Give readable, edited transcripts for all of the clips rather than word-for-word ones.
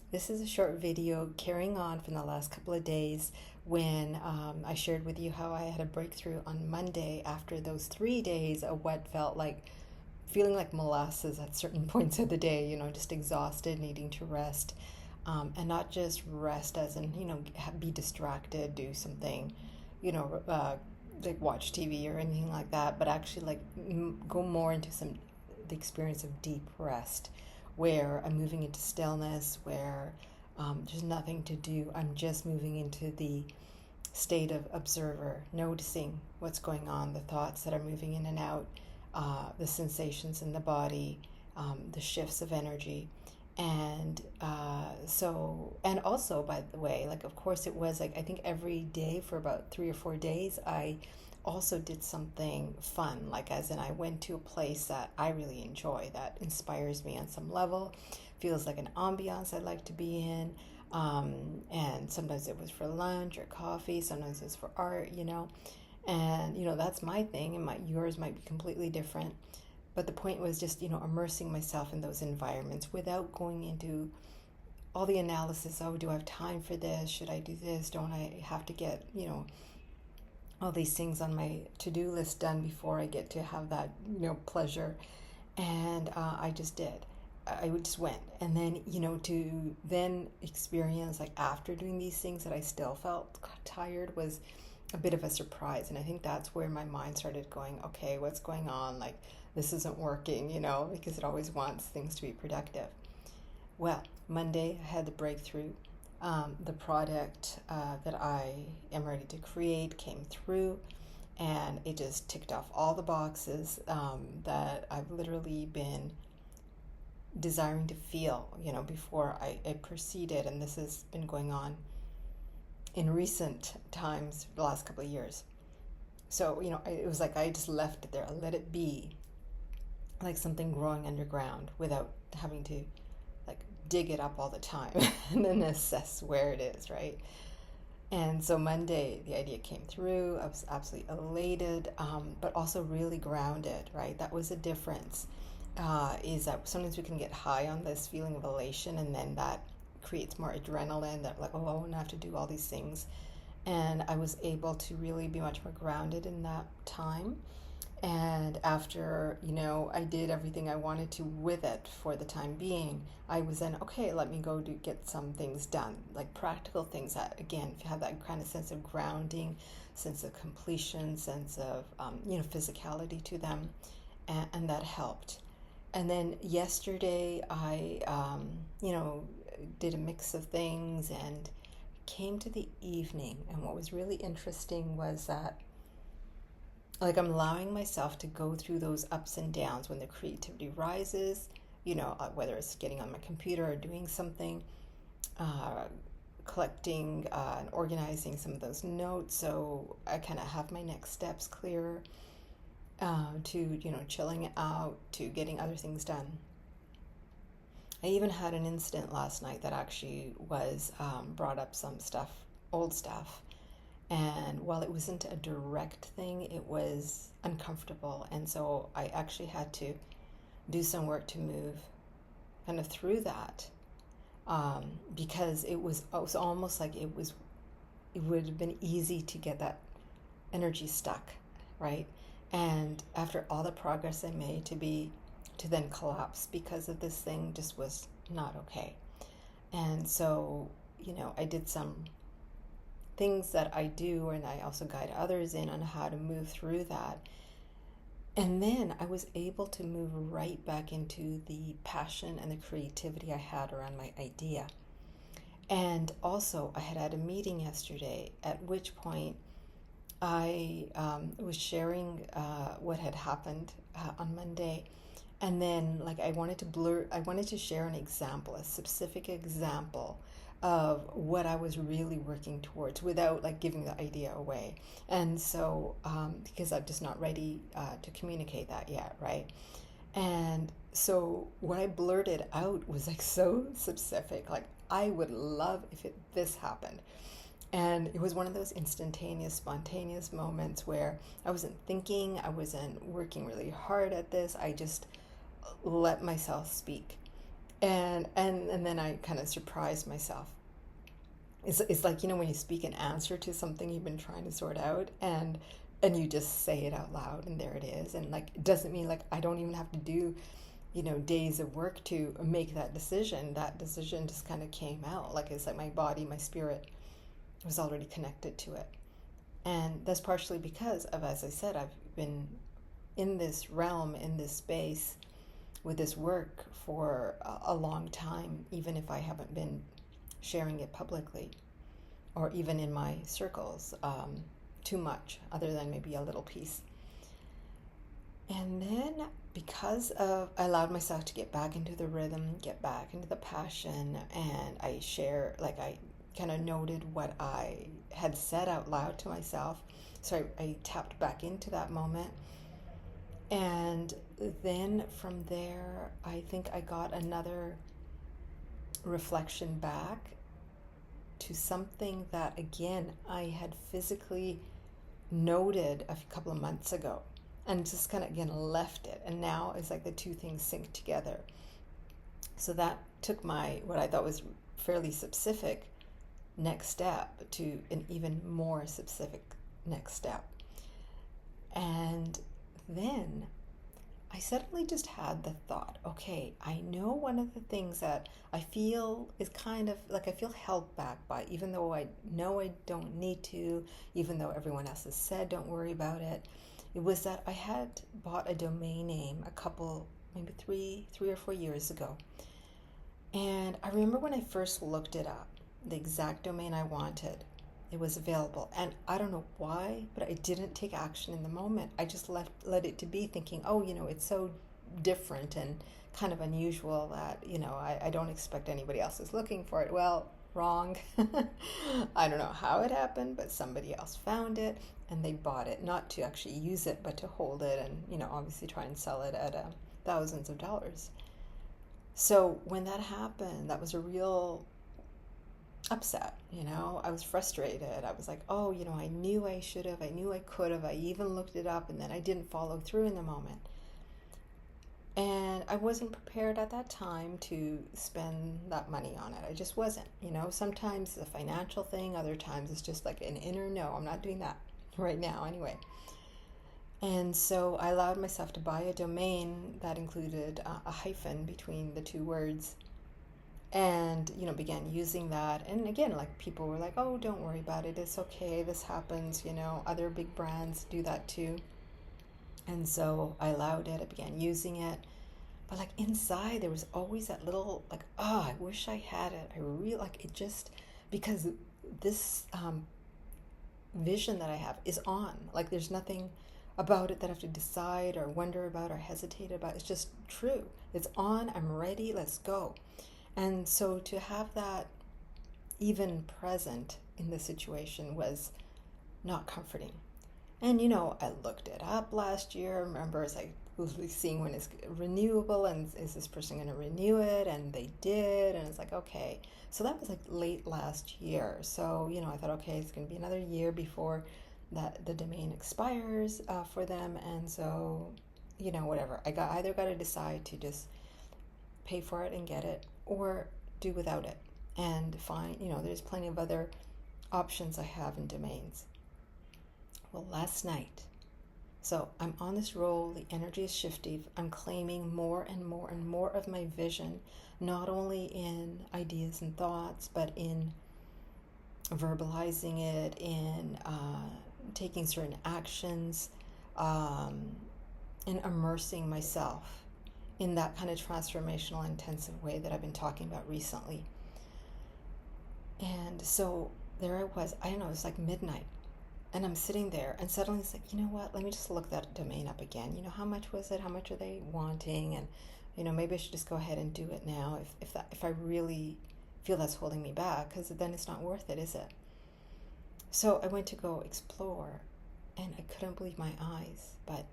This is a short video carrying on from the last couple of days when I shared with you how I had a breakthrough on Monday after those 3 days of what felt like feeling like molasses at certain points of the day, just exhausted, needing to rest. And not just rest as in, be distracted, do something, you know, uh, like watch TV or anything like that, but actually like go more into the experience of deep rest where I'm moving into stillness, where there's nothing to do. I'm just moving into the state of observer, noticing what's going on, the thoughts that are moving in and out, the sensations in the body, the shifts of energy. And also, by the way, like, of course, it was like, I think every day for about 3 or 4 days, I also did something fun, like, as in, I went to a place that I really enjoy, that inspires me on some level, feels like an ambiance I'd like to be in. And sometimes it was for lunch or coffee, sometimes it's for art, and that's my thing, and yours might be completely different. But the point was just, immersing myself in those environments without going into all the analysis. Oh, do I have time for this? Should I do this? Don't I have to get, all these things on my to-do list done before I get to have that, pleasure? And I just did. I just went. And then, to then experience, like, after doing these things that I still felt tired was a bit of a surprise. And I think that's where my mind started going, okay, what's going on? Like, this isn't working, because it always wants things to be productive. Well, Monday I had the breakthrough. The product that I am ready to create came through, and it just ticked off all the boxes that I've literally been desiring to feel, before I proceeded. And this has been going on in recent times, the last couple of years. So, it was like I just left it there. I let it be like something growing underground without having to like dig it up all the time and then assess where it is, right? And so Monday, the idea came through. I was absolutely elated, but also really grounded, right? That was a difference. Is that sometimes we can get high on this feeling of elation, and then that creates more adrenaline, that like, oh, I won't have to do all these things. And I was able to really be much more grounded in that time. And after, I did everything I wanted to with it for the time being, I was then, okay, let me go to get some things done, like practical things that, again, if you have that kind of sense of grounding, sense of completion, sense of, physicality to them. And that helped. And then yesterday, I, did a mix of things and came to the evening. And what was really interesting was that, like, I'm allowing myself to go through those ups and downs when the creativity rises, whether it's getting on my computer or doing something, collecting and organizing some of those notes so I kind of have my next steps clearer, to, chilling out, to getting other things done. I even had an incident last night that actually was brought up some stuff, old stuff. And while it wasn't a direct thing, it was uncomfortable. And so I actually had to do some work to move kind of through that, because it was almost like it would have been easy to get that energy stuck, right? And after all the progress I made to then collapse because of this thing just was not okay. And so, I did some things that I do, and I also guide others in on how to move through that. And then I was able to move right back into the passion and the creativity I had around my idea. And also, I had a meeting yesterday, at which point I was sharing what had happened on Monday. And then, like, I wanted to share an example, a specific example of what I was really working towards without, like, giving the idea away. And so, because I'm just not ready to communicate that yet, right? And so what I blurted out was, like, so specific. Like, I would love if this happened. And it was one of those instantaneous, spontaneous moments where I wasn't thinking, I wasn't working really hard at this. I just let myself speak. And then I kind of surprised myself. It's like, when you speak an answer to something you've been trying to sort out, and you just say it out loud, and there it is. And like, it doesn't mean like I don't even have to do, days of work to make that decision. That decision just kind of came out. Like, it's like my body, my spirit was already connected to it. And that's partially because of, as I said, I've been in this realm, in this space, with this work for a long time, even if I haven't been sharing it publicly or even in my circles too much, other than maybe a little piece. And then because of, I allowed myself to get back into the rhythm, get back into the passion, and I kind of noted what I had said out loud to myself. So I tapped back into that moment. And then from there, I think I got another reflection back to something that, again, I had physically noted a couple of months ago, and just kind of, again, left it. And now it's like the two things sync together. So that took my, what I thought was fairly specific next step to an even more specific next step. And then I suddenly just had the thought, okay, I know one of the things that I feel is kind of like I feel held back by, even though I know I don't need to, even though everyone else has said don't worry about it. It was that I had bought a domain name a couple, maybe three or 4 years ago. And I remember when I first looked it up, the exact domain I wanted, it was available. And I don't know why, but I didn't take action in the moment. I just let it to be, thinking, oh, it's so different and kind of unusual that, I don't expect anybody else is looking for it. Well, wrong. I don't know how it happened, but somebody else found it and they bought it, not to actually use it, but to hold it and, obviously try and sell it at thousands of dollars. So when that happened, that was a real upset. I was frustrated. I was like, oh, I knew I should have, I knew I could have, I even looked it up, and then I didn't follow through in the moment. And I wasn't prepared at that time to spend that money on it. I just wasn't. Sometimes the financial thing, other times it's just like an inner no, I'm not doing that right now anyway. And so I allowed myself to buy a domain that included a hyphen between the two words, and began using that. And again, like, people were like, oh, don't worry about it, it's okay, this happens, other big brands do that too. And so I allowed it, I began using it, but like inside there was always that little like, oh, I wish I had it. I really like it, just because this vision that I have is on. Like, there's nothing about it that I have to decide or wonder about or hesitate about. It's just true, it's on, I'm ready, let's go. And so to have that even present in the situation was not comforting. And I looked it up last year. I remember it's like seeing when it's renewable, and is this person going to renew it? And they did, and it's like, okay. So that was like late last year. So I thought, okay, it's going to be another year before that the domain expires for them. And so whatever, I either got to decide to just pay for it and get it, or do without it and find, there's plenty of other options I have in domains. Well, last night, so I'm on this roll, the energy is shifting, I'm claiming more and more and more of my vision, not only in ideas and thoughts, but in verbalizing it, in taking certain actions, in immersing myself in that kind of transformational, intensive way that I've been talking about recently. And so there I was, I don't know, it was like midnight, and I'm sitting there, and suddenly it's like, you know what, let me just look that domain up again. How much was it? How much are they wanting? And, maybe I should just go ahead and do it now if I really feel that's holding me back, because then it's not worth it, is it? So I went to go explore, and I couldn't believe my eyes, but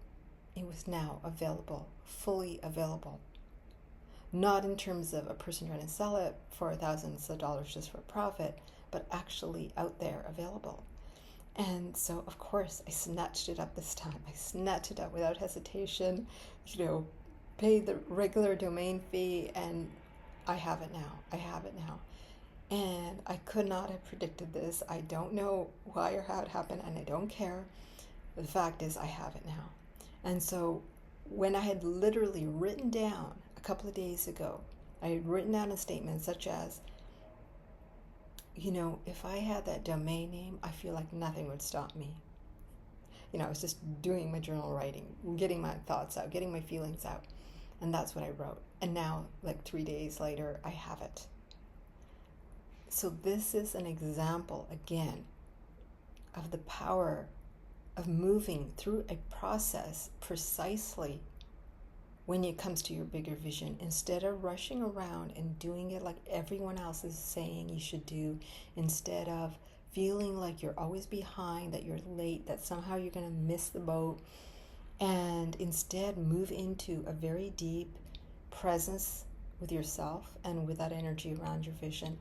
it was now available, fully available. Not in terms of a person trying to sell it for thousands of dollars just for profit, but actually out there available. And so, of course, I snatched it up this time. I snatched it up without hesitation, paid the regular domain fee, and I have it now. I have it now. And I could not have predicted this. I don't know why or how it happened, and I don't care. The fact is, I have it now. And so, when I had literally written down a couple of days ago, I had written down a statement such as, if I had that domain name, I feel like nothing would stop me. I was just doing my journal writing, getting my thoughts out, getting my feelings out. And that's what I wrote. And now, like 3 days later, I have it. So this is an example, again, of the power of moving through a process precisely when it comes to your bigger vision, instead of rushing around and doing it like everyone else is saying you should do, instead of feeling like you're always behind, that you're late, that somehow you're going to miss the boat, and instead move into a very deep presence with yourself and with that energy around your vision,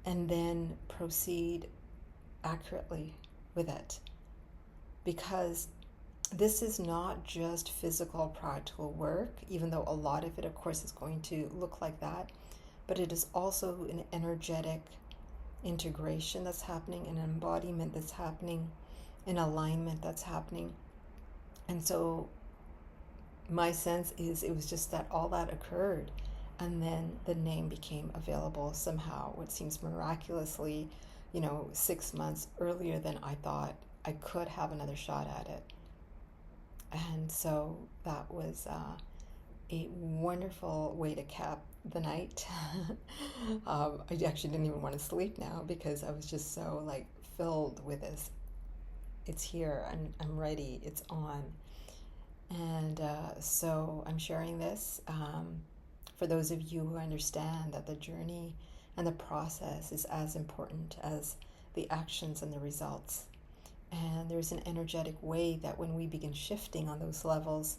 and then proceed accurately with it. Because this is not just physical, practical work, even though a lot of it, of course, is going to look like that, but it is also an energetic integration that's happening, an embodiment that's happening, an alignment that's happening. And so my sense is it was just that all that occurred, and then the name became available somehow, what seems miraculously, 6 months earlier than I thought I could have another shot at it. And so that was a wonderful way to cap the night. I actually didn't even want to sleep now because I was just so filled with this. It's here, I'm ready, it's on. And so I'm sharing this for those of you who understand that the journey and the process is as important as the actions and the results. And there's an energetic way that when we begin shifting on those levels,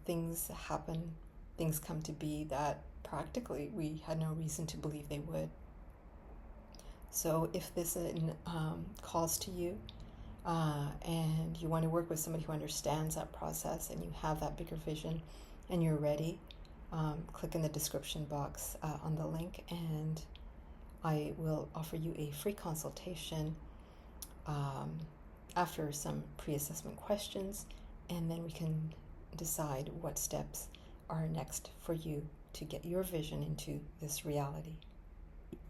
things happen, things come to be that practically we had no reason to believe they would. So if this calls to you, and you want to work with somebody who understands that process, and you have that bigger vision and you're ready, click in the description box on the link, and I will offer you a free consultation after some pre-assessment questions, and then we can decide what steps are next for you to get your vision into this reality.